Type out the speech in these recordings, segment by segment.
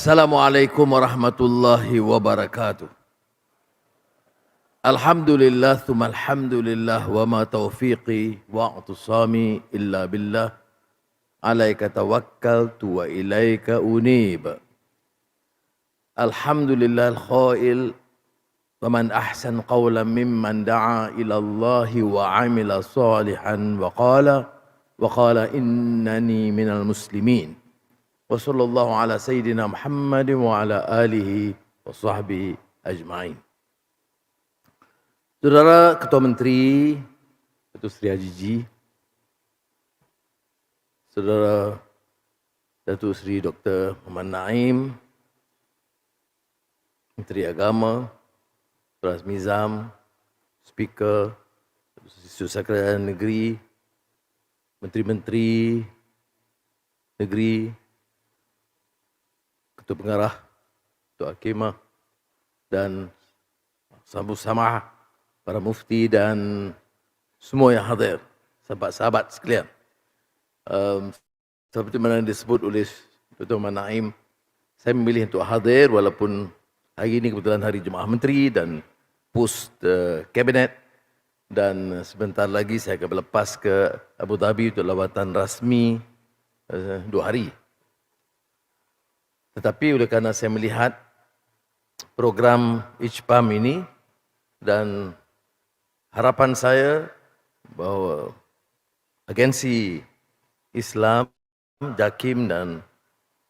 Assalamualaikum warahmatullahi wabarakatuh. Alhamdulillah thumma alhamdulillah wa ma taufiqi wa atusami illa billah. Alaika tawakkaltu wa ilaika unib. Alhamdulillah al-khail wa man ahsan qawlan mimman da'a ila Allahi wa amila salihan wa qala innani minal muslimin. Wa sallallahu ala sayyidina Muhammad wa ala alihi wa sahbihi ajma'in. Saudara Ketua Menteri, Datuk Seri Hajiji, Saudara Datuk Seri Dr. Muhammad Naim, Menteri Agama, Saudara Mizam, Speaker, Sekretariat Negeri, Menteri-Menteri Negeri, Ketua Pengarah, Ketua Hakimah, dan sahabat-sahabat, para mufti dan semua yang hadir, sahabat-sahabat sekalian. Seperti mana disebut oleh Dr. Muhammad Naim, saya memilih untuk hadir walaupun hari ini kebetulan hari Jemaah Menteri dan post kabinet, dan sebentar lagi saya akan berlepas ke Abu Dhabi untuk lawatan rasmi 2 hari. Tetapi oleh kerana saya melihat program IJPAM ini dan harapan saya bahawa agensi Islam, JAKIM dan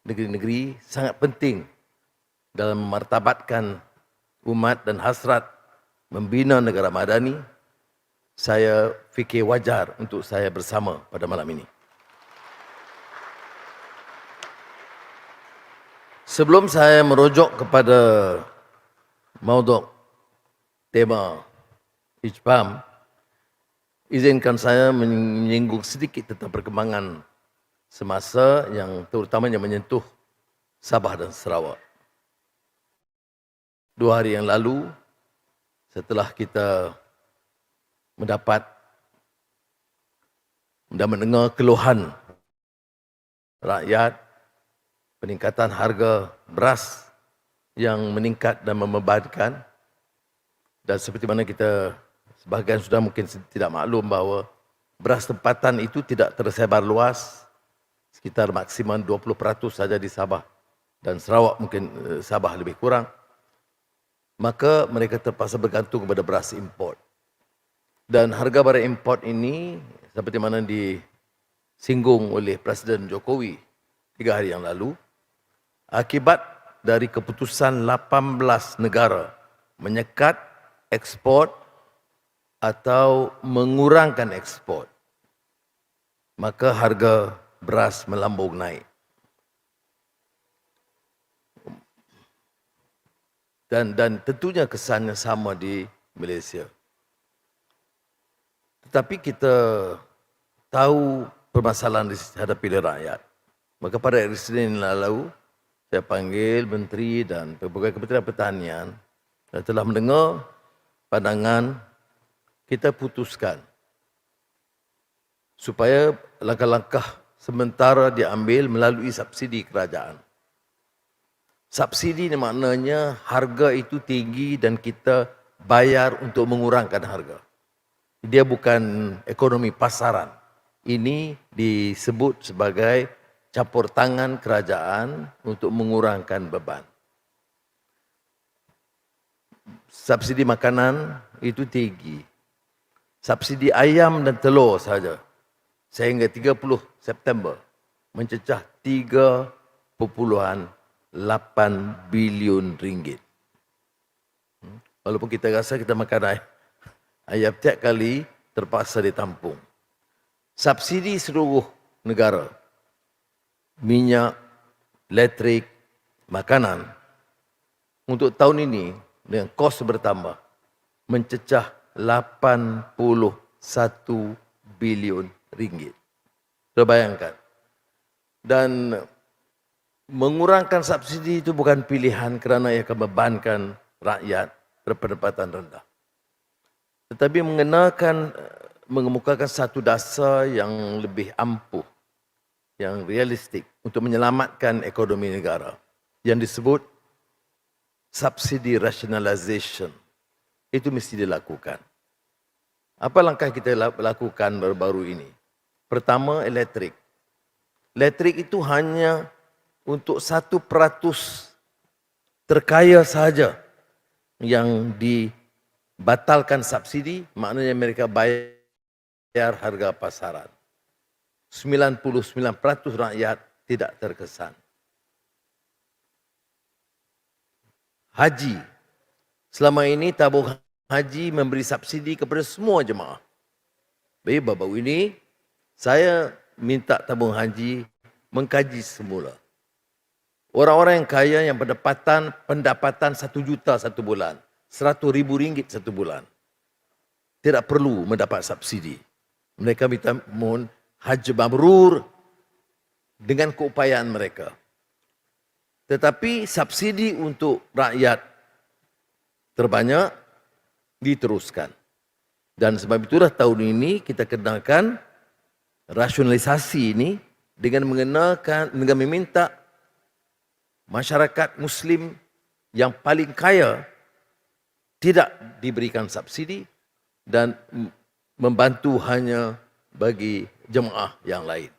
negeri-negeri sangat penting dalam memartabatkan umat dan hasrat membina negara madani, saya fikir wajar untuk saya bersama pada malam ini. Sebelum saya merujuk kepada maudhu' tema IJPAM, izinkan saya menyinggung sedikit tentang perkembangan semasa yang terutamanya menyentuh Sabah dan Sarawak. 2 hari yang lalu, setelah kita mendapat dan mendengar keluhan rakyat, peningkatan harga beras yang meningkat dan membebankan, dan seperti mana kita sebahagian sudah mungkin tidak maklum bahawa beras tempatan itu tidak tersebar luas, sekitar maksimum 20% saja di Sabah dan Sarawak, mungkin Sabah lebih kurang. Maka mereka terpaksa bergantung kepada beras import. Dan harga barang import ini seperti mana disinggung oleh Presiden Jokowi 3 hari yang lalu, akibat dari keputusan 18 negara menyekat ekspor atau mengurangkan ekspor, maka harga beras melambung naik. Dan tentunya kesannya sama di Malaysia. Tetapi kita tahu permasalahan dihadapi oleh rakyat. Maka pada hari Senin lalu, saya panggil Menteri dan Pegawai Kementerian Pertanian dan telah mendengar pandangan, kita putuskan supaya langkah-langkah sementara diambil melalui subsidi kerajaan. Subsidi ni maknanya harga itu tinggi dan kita bayar untuk mengurangkan harga. Dia bukan ekonomi pasaran. Ini disebut sebagai campur tangan kerajaan untuk mengurangkan beban. Subsidi makanan itu tinggi. Subsidi ayam dan telur saja sehingga 30 September mencecah 3.8 bilion ringgit. Walaupun kita rasa kita makan ayam tiap kali terpaksa ditampung. Subsidi seluruh negara, minyak, elektrik, makanan, untuk tahun ini dengan kos bertambah mencecah 81 bilion ringgit. Terbayangkan. Dan mengurangkan subsidi itu bukan pilihan kerana ia akan membebankan rakyat berpendapatan rendah. Tetapi mengemukakan satu dasar yang lebih ampuh, yang realistik untuk menyelamatkan ekonomi negara. yang disebut subsidi rationalization. Itu mesti dilakukan. Apa langkah kita lakukan baru-baru ini? Pertama, elektrik. Elektrik itu hanya untuk 1% terkaya sahaja yang dibatalkan subsidi, maknanya mereka bayar harga pasaran. 99% rakyat tidak terkesan. Haji. Selama ini tabung haji memberi subsidi kepada semua jemaah. Baik, baru ini saya minta tabung haji mengkaji semula. Orang-orang yang kaya yang pendapatan 1 juta satu bulan, 100,000 ringgit satu bulan, tidak perlu mendapat subsidi. Mereka minta mohon haji mabrur dengan keupayaan mereka. Tetapi subsidi untuk rakyat terbanyak diteruskan. Dan sebab itulah tahun ini kita kenakan rasionalisasi ini dengan meminta masyarakat Muslim yang paling kaya tidak diberikan subsidi dan membantu hanya bagi jemaah yang lain.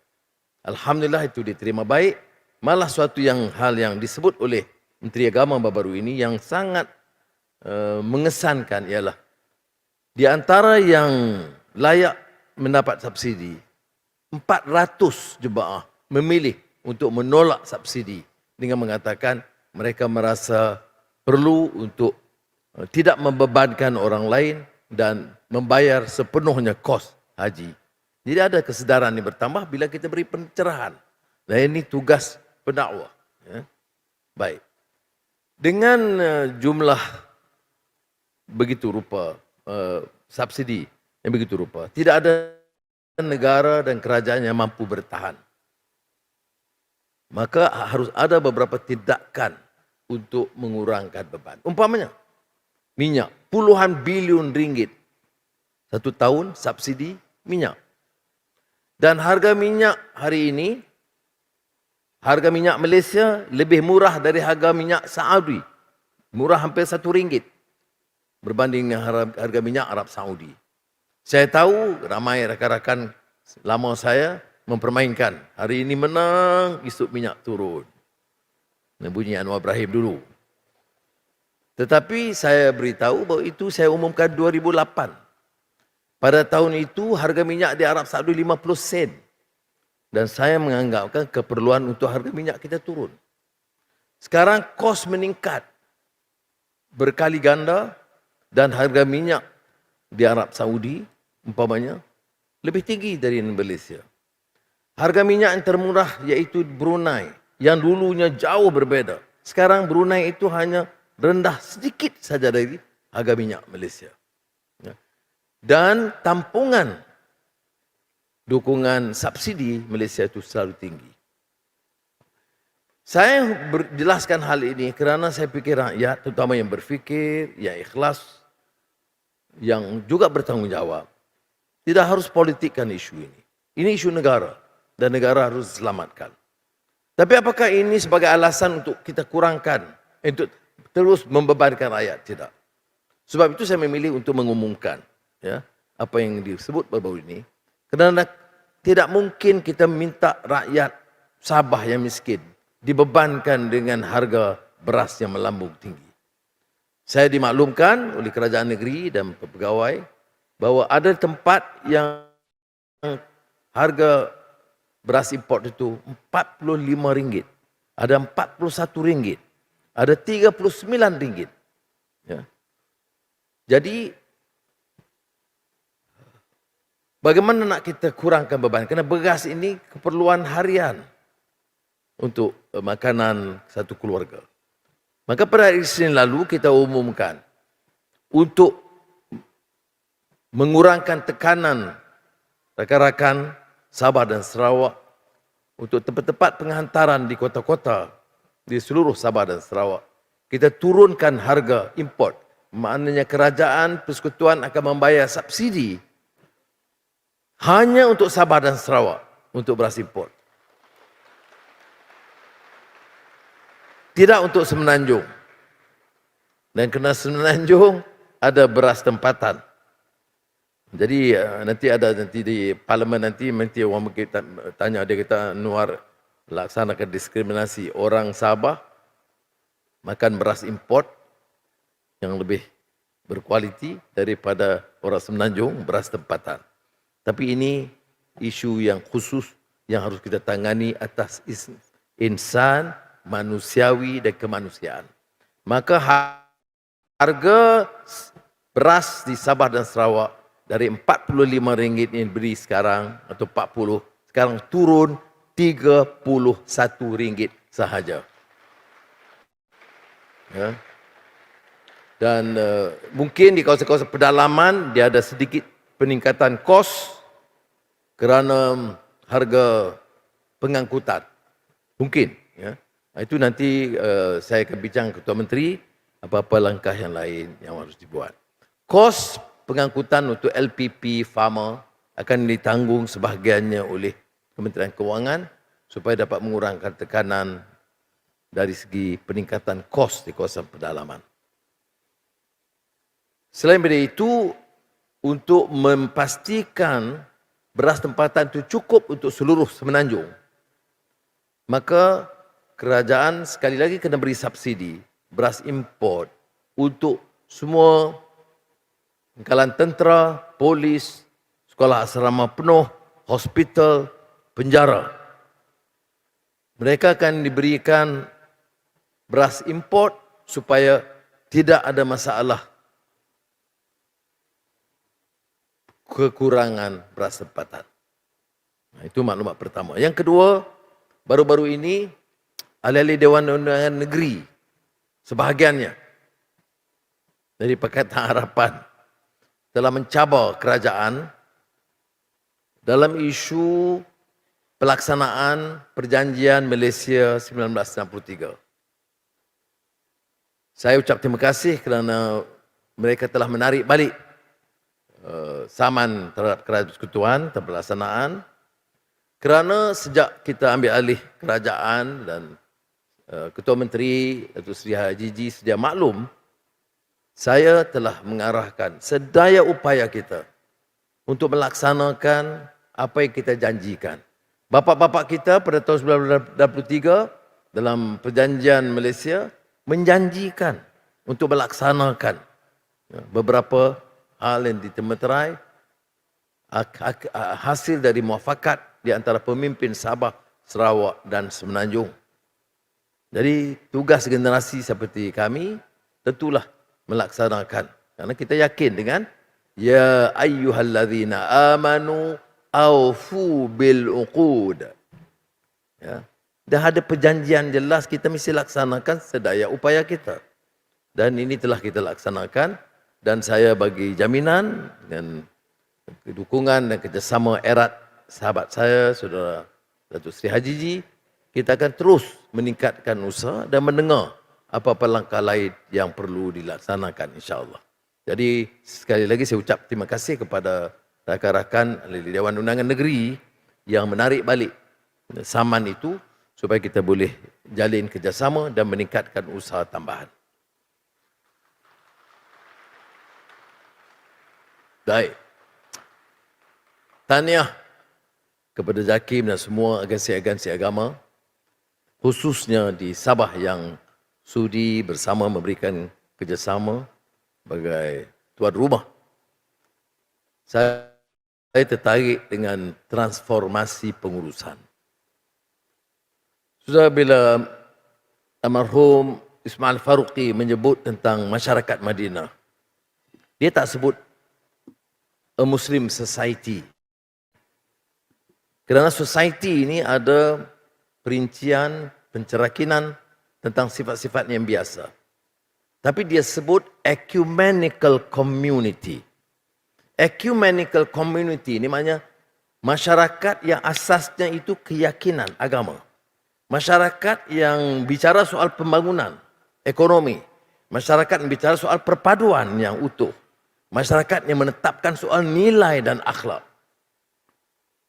Alhamdulillah itu diterima baik. Malah suatu hal yang disebut oleh Menteri Agama baru ini yang sangat mengesankan ialah di antara yang layak mendapat subsidi, 400 jemaah memilih untuk menolak subsidi dengan mengatakan mereka merasa perlu untuk tidak membebankan orang lain dan membayar sepenuhnya kos haji. Jadi ada kesedaran yang bertambah bila kita beri pencerahan. Dan ini tugas pendakwah. Ya. Baik. Dengan jumlah begitu rupa subsidi yang begitu rupa, tidak ada negara dan kerajaan yang mampu bertahan. Maka harus ada beberapa tindakan untuk mengurangkan beban. Umpamanya, minyak, puluhan bilion ringgit. 1 tahun subsidi minyak. Dan harga minyak hari ini, harga minyak Malaysia lebih murah dari harga minyak Saudi. Murah hampir RM1 berbanding dengan harga minyak Arab Saudi. Saya tahu ramai rakan-rakan lama saya mempermainkan. Hari ini menang, esok minyak turun. Bunyi Anwar Ibrahim dulu. Tetapi saya beritahu bahawa itu saya umumkan 2008. Pada tahun itu harga minyak di Arab Saudi 50 sen. Dan saya menganggapkan keperluan untuk harga minyak kita turun. Sekarang kos meningkat berkali ganda dan harga minyak di Arab Saudi umpamanya lebih tinggi dari Malaysia. Harga minyak yang termurah iaitu Brunei yang dulunya jauh berbeza. Sekarang Brunei itu hanya rendah sedikit saja dari harga minyak Malaysia. Dan tampungan dukungan subsidi Malaysia itu selalu tinggi. Saya jelaskan hal ini kerana saya fikir rakyat, terutama yang berfikir, yang ikhlas, yang juga bertanggungjawab, tidak harus politikkan isu ini. Ini isu negara dan negara harus diselamatkan. Tapi apakah ini sebagai alasan untuk kita kurangkan, untuk terus membebankan rakyat? Tidak. Sebab itu saya memilih untuk mengumumkan ya, apa yang disebut baru-baru ini. Kerana tidak mungkin kita minta rakyat Sabah yang miskin dibebankan dengan harga beras yang melambung tinggi. Saya dimaklumkan oleh kerajaan negeri dan pegawai bahawa ada tempat yang harga beras import itu RM45, ada RM41, ada RM39. Ya. Jadi bagaimana nak kita kurangkan beban? Kerana beras ini keperluan harian untuk makanan satu keluarga. Maka pada hari Isnin lalu kita umumkan untuk mengurangkan tekanan rakan-rakan Sabah dan Sarawak untuk tempat-tempat penghantaran di kota-kota di seluruh Sabah dan Sarawak. Kita turunkan harga import. Maknanya kerajaan persekutuan akan membayar subsidi hanya untuk Sabah dan Sarawak untuk beras import. tidak untuk semenanjung. Dan kena semenanjung ada beras tempatan. Jadi nanti di parlimen nanti orang kita tanya, dia kata Anwar laksanakan diskriminasi orang Sabah makan beras import yang lebih berkualiti daripada orang semenanjung beras tempatan. Tapi ini isu yang khusus yang harus kita tangani atas insan, manusiawi dan kemanusiaan. Maka harga beras di Sabah dan Sarawak dari RM45 yang diberi sekarang atau 40, sekarang turun RM31 sahaja. Ya. Dan mungkin di kawasan-kawasan pedalaman dia ada sedikit peningkatan kos kerana harga pengangkutan. Mungkin. Ya. Itu nanti saya akan bincang Ketua Menteri apa-apa langkah yang lain yang harus dibuat. Kos pengangkutan untuk LPP farmer akan ditanggung sebahagiannya oleh Kementerian Kewangan supaya dapat mengurangkan tekanan dari segi peningkatan kos di kawasan pedalaman. Selain daripada itu, untuk memastikan beras tempatan itu cukup untuk seluruh semenanjung, maka kerajaan sekali lagi kena beri subsidi beras import untuk semua pangkalan tentera, polis, sekolah asrama penuh, hospital, penjara. Mereka akan diberikan beras import supaya tidak ada masalah kekurangan beras tempatan. Itu maklumat pertama. Yang kedua, baru-baru ini ahli-ahli Dewan Undangan Negeri sebahagiannya dari Pakatan Harapan telah mencabar kerajaan dalam isu pelaksanaan Perjanjian Malaysia 1963. Saya ucap terima kasih kerana mereka telah menarik balik saman terhadap Kerajaan Persekutuan pelaksanaan, kerana sejak kita ambil alih kerajaan dan Ketua Menteri Datuk Seri Haji sedia maklum, saya telah mengarahkan sedaya upaya kita untuk melaksanakan apa yang kita janjikan. Bapa-bapa kita pada tahun 1983 dalam Perjanjian Malaysia menjanjikan untuk melaksanakan beberapa hal yang ditemeterai hasil dari muafakat di antara pemimpin Sabah, Sarawak dan Semenanjung. Jadi tugas generasi seperti kami tentulah melaksanakan, karena kita yakin dengan ya ayyuhallazina amanu aufu bil uqud. Ya. Dah ada perjanjian jelas, kita mesti laksanakan sedaya upaya kita. Dan ini telah kita laksanakan, dan saya bagi jaminan dengan dukungan dan kerjasama erat sahabat saya, Saudara Datuk Seri Haji, kita akan terus meningkatkan usaha dan mendengar apa-apa langkah lain yang perlu dilaksanakan, insya-Allah. Jadi sekali lagi saya ucap terima kasih kepada rakan-rakan ahli Dewan Undangan Negeri yang menarik balik saman itu supaya kita boleh jalin kerjasama dan meningkatkan usaha tambahan. Baik. Tahniah kepada JAKIM dan semua agensi-agensi agama, khususnya di Sabah yang sudi bersama memberikan kerjasama sebagai tuan rumah. Saya tertarik dengan transformasi pengurusan. Sudah bila almarhum Ismail Faruqi menyebut tentang masyarakat Madinah, dia tak sebut a Muslim society. Kerana society ini ada perincian, pencerakinan tentang sifat-sifat yang biasa. Tapi dia sebut ecumenical community. Ecumenical community ini maknanya masyarakat yang asasnya itu keyakinan agama. Masyarakat yang bicara soal pembangunan, ekonomi. Masyarakat yang bicara soal perpaduan yang utuh. Masyarakat yang menetapkan soal nilai dan akhlak.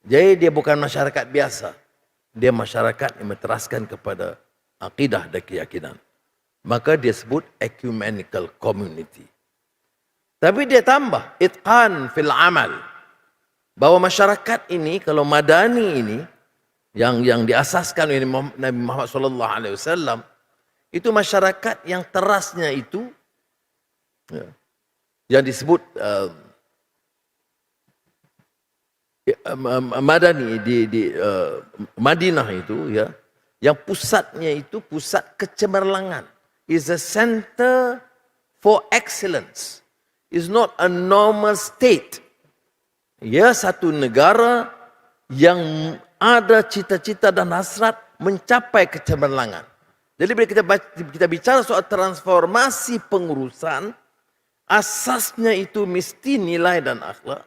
Jadi dia bukan masyarakat biasa. Dia masyarakat yang menteraskan kepada akidah dan keyakinan. Maka dia sebut ecumenical community. Tapi dia tambah itqan fil amal. Bahwa masyarakat ini, kalau madani ini, yang diasaskan oleh Nabi Muhammad SAW, itu masyarakat yang terasnya itu, yang disebut madani di Madinah itu, ya, yang pusatnya itu pusat kecemerlangan. Is a center for excellence. Is not a normal state. Ya, satu negara yang ada cita-cita dan hasrat mencapai kecemerlangan. Jadi bila kita bicara soal transformasi pengurusan, asasnya itu mesti nilai dan akhlak.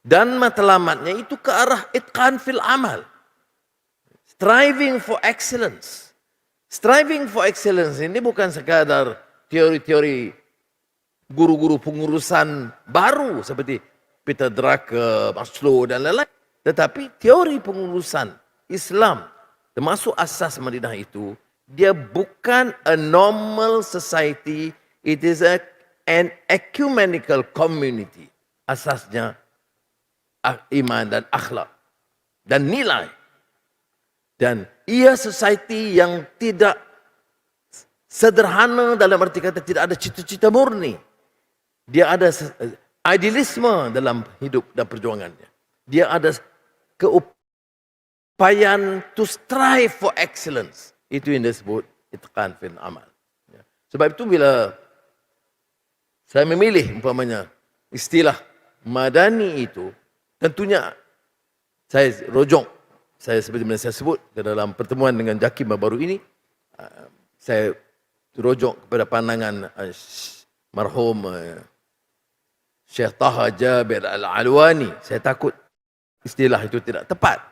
Dan matlamatnya itu ke arah itqan fil amal. Striving for excellence. Striving for excellence ini bukan sekadar teori-teori guru-guru pengurusan baru seperti Peter Drucker, Maslow dan lain-lain. Tetapi teori pengurusan Islam termasuk asas Madinah itu, dia bukan a normal society, it is an ecumenical community. Asasnya iman dan akhlak dan nilai. Dan ia society yang tidak sederhana dalam arti kata tidak ada cita-cita murni. Dia ada idealisme dalam hidup dan perjuangannya. Dia ada keupayaan to strive for excellence. Itu yang disebut itqan fil amal. Sebab itu bila saya memilih umpamanya istilah madani itu, tentunya saya rojok. Saya seperti mana saya sebut ke dalam pertemuan dengan Jakim baru ini, saya rojok kepada pandangan marhum Syekh Taha Jabir Al-Alwani. Saya takut istilah itu tidak tepat.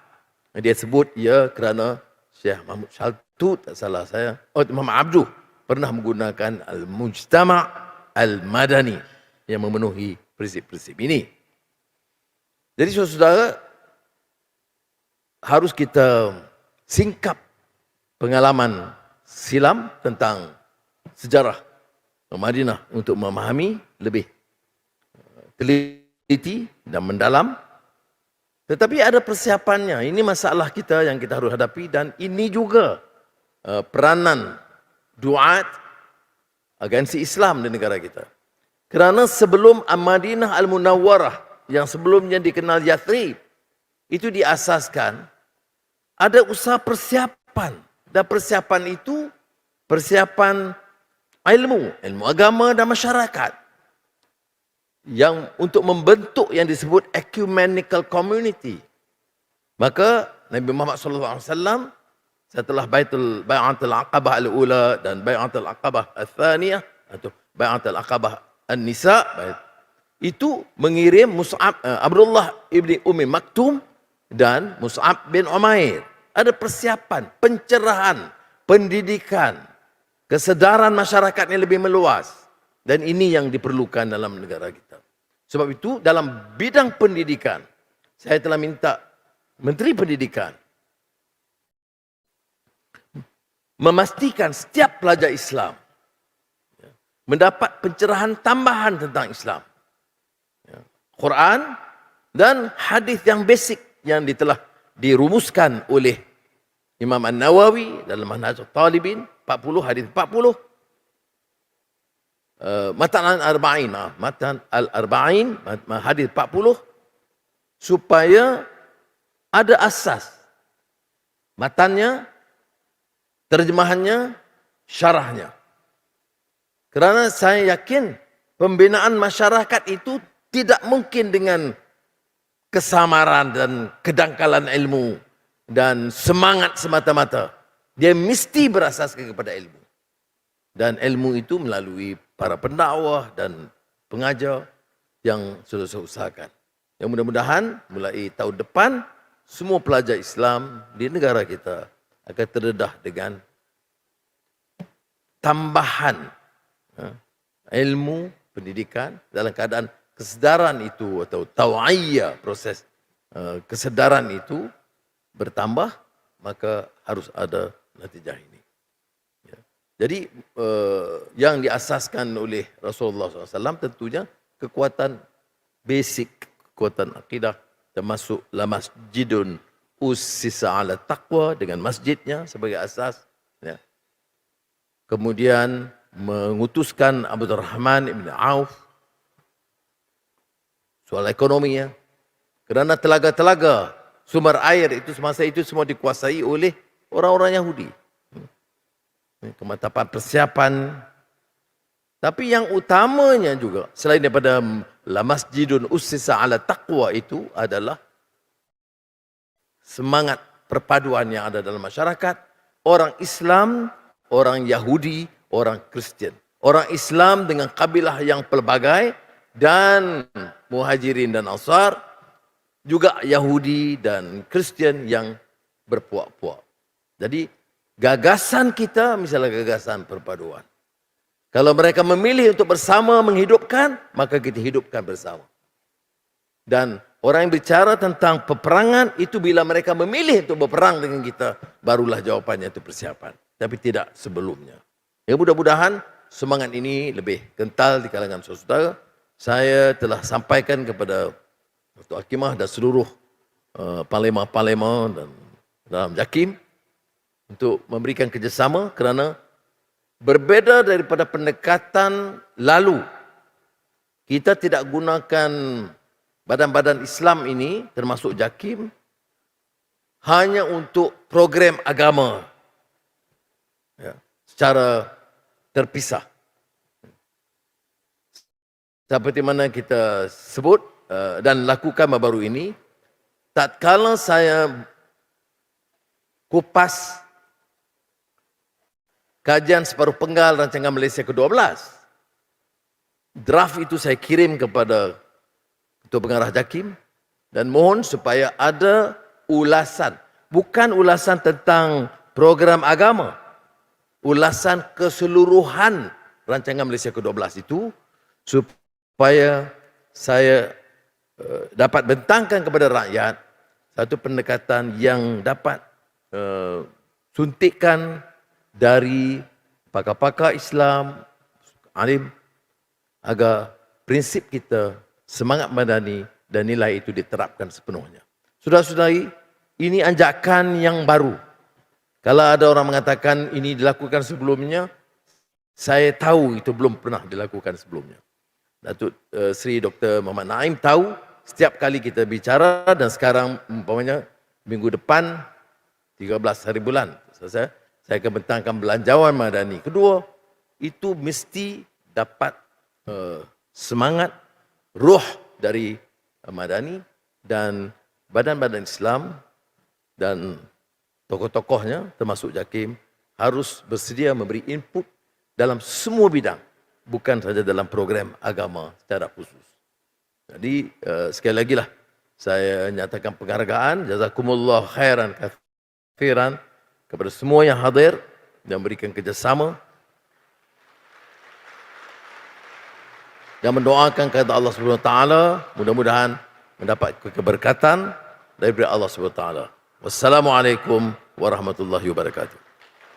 Dia sebut ya kerana Syekh Mahmud Shaltut, tak salah saya, Imam Abduh pernah menggunakan Al-Mujtama' Al-Madani yang memenuhi prinsip-prinsip ini. Jadi saudara, harus kita singkap pengalaman silam tentang sejarah Madinah untuk memahami lebih teliti dan mendalam. Tetapi ada persiapannya. Ini masalah kita yang kita harus hadapi, dan ini juga peranan duat agensi Islam di negara kita. Kerana sebelum Madinah Al-Munawwarah yang sebelumnya dikenal Yathrib, itu diasaskan ada usaha persiapan, dan persiapan itu persiapan ilmu agama dan masyarakat yang untuk membentuk yang disebut ecumenical community. Maka Nabi Muhammad SAW setelah Bai'atul Aqabah al-Ula dan Bai'atul Aqabah al-Thaniyah atau Bai'atul Aqabah an-Nisa, itu mengirim Abdullah ibni Ummi Maktum dan Mus'ab bin Umair. Ada persiapan, pencerahan, pendidikan, kesedaran masyarakat yang lebih meluas. Dan ini yang diperlukan dalam negara kita. Sebab itu dalam bidang pendidikan, saya telah minta Menteri Pendidikan memastikan setiap pelajar Islam mendapat pencerahan tambahan tentang Islam. Quran dan hadis yang basic yang telah dirumuskan oleh Imam An-Nawawi dalam Manhajul Talibin 40, hadis 40, Matan Al-Arba'in, Matan Al-Arba'in, hadis 40, supaya ada asas matannya, terjemahannya, syarahnya. Kerana saya yakin pembinaan masyarakat itu tidak mungkin dengan kesamaran dan kedangkalan ilmu dan semangat semata-mata. Dia mesti berasaskan kepada ilmu. Dan ilmu itu melalui para pendakwah dan pengajar yang sudah saya usahakan. Yang mudah-mudahan mulai tahun depan, semua pelajar Islam di negara kita akan terdedah dengan tambahan ilmu pendidikan dalam keadaan kesedaran itu atau taw'iyah, proses kesedaran itu bertambah, maka harus ada natijah ini. Jadi yang diasaskan oleh Rasulullah SAW tentunya kekuatan basic, kekuatan akidah, termasuk la masjidun ussisa ala taqwa dengan masjidnya sebagai asas. Ya. Kemudian mengutuskan Abdurrahman ibn Auf soal ekonominya. Kerana telaga-telaga sumber air itu semasa itu semua dikuasai oleh orang-orang Yahudi. Kemantapan persiapan. Tapi yang utamanya juga selain daripada la masjidun ussisa ala taqwa itu adalah semangat perpaduan yang ada dalam masyarakat. Orang Islam, orang Yahudi, orang Kristian. Orang Islam dengan kabilah yang pelbagai dan Muhajirin dan Ansar, juga Yahudi dan Kristian yang berpuak-puak. Jadi gagasan kita misalnya gagasan perpaduan. Kalau mereka memilih untuk bersama menghidupkan, maka kita hidupkan bersama. Dan orang yang bicara tentang peperangan itu bila mereka memilih untuk berperang dengan kita, barulah jawapannya itu persiapan. Tapi tidak sebelumnya. Ya, mudah-mudahan semangat ini lebih kental di kalangan saudara. Saya telah sampaikan kepada Dr. Hakimah dan seluruh panglima-panglima dan dalam JAKIM untuk memberikan kerjasama kerana berbeza daripada pendekatan lalu. Kita tidak gunakan badan-badan Islam ini termasuk JAKIM hanya untuk program agama, ya, secara terpisah. Seperti mana kita sebut dan lakukan baru ini, tatkala saya kupas kajian separuh penggal rancangan Malaysia ke-12, draft itu saya kirim kepada Ketua Pengarah JAKIM dan mohon supaya ada ulasan, bukan ulasan tentang program agama, ulasan keseluruhan rancangan Malaysia ke-12 itu supaya saya dapat bentangkan kepada rakyat satu pendekatan yang dapat suntikan dari pakar-pakar Islam, alim, agar prinsip kita, semangat madani dan nilai itu diterapkan sepenuhnya. Saudara-saudari, ini anjakan yang baru. Kalau ada orang mengatakan ini dilakukan sebelumnya, saya tahu itu belum pernah dilakukan sebelumnya. Datuk Seri Dr. Muhammad Naim tahu setiap kali kita bicara dan sekarang umpamanya minggu depan 13 hari bulan saya akan bentangkan belanjawan madani. Kedua, itu mesti dapat semangat, roh dari madani dan badan-badan Islam dan tokoh-tokohnya termasuk JAKIM harus bersedia memberi input dalam semua bidang, bukan saja dalam program agama secara khusus. Jadi sekali lagi lah saya nyatakan penghargaan, jazakumullah khairan katsiran kepada semua yang hadir dan berikan kerjasama dan mendoakan kepada Allah Subhanahu Wa Taala mudah-mudahan mendapat keberkatan daripada Allah Subhanahu Wa Taala. Wassalamualaikum warahmatullahi wabarakatuh.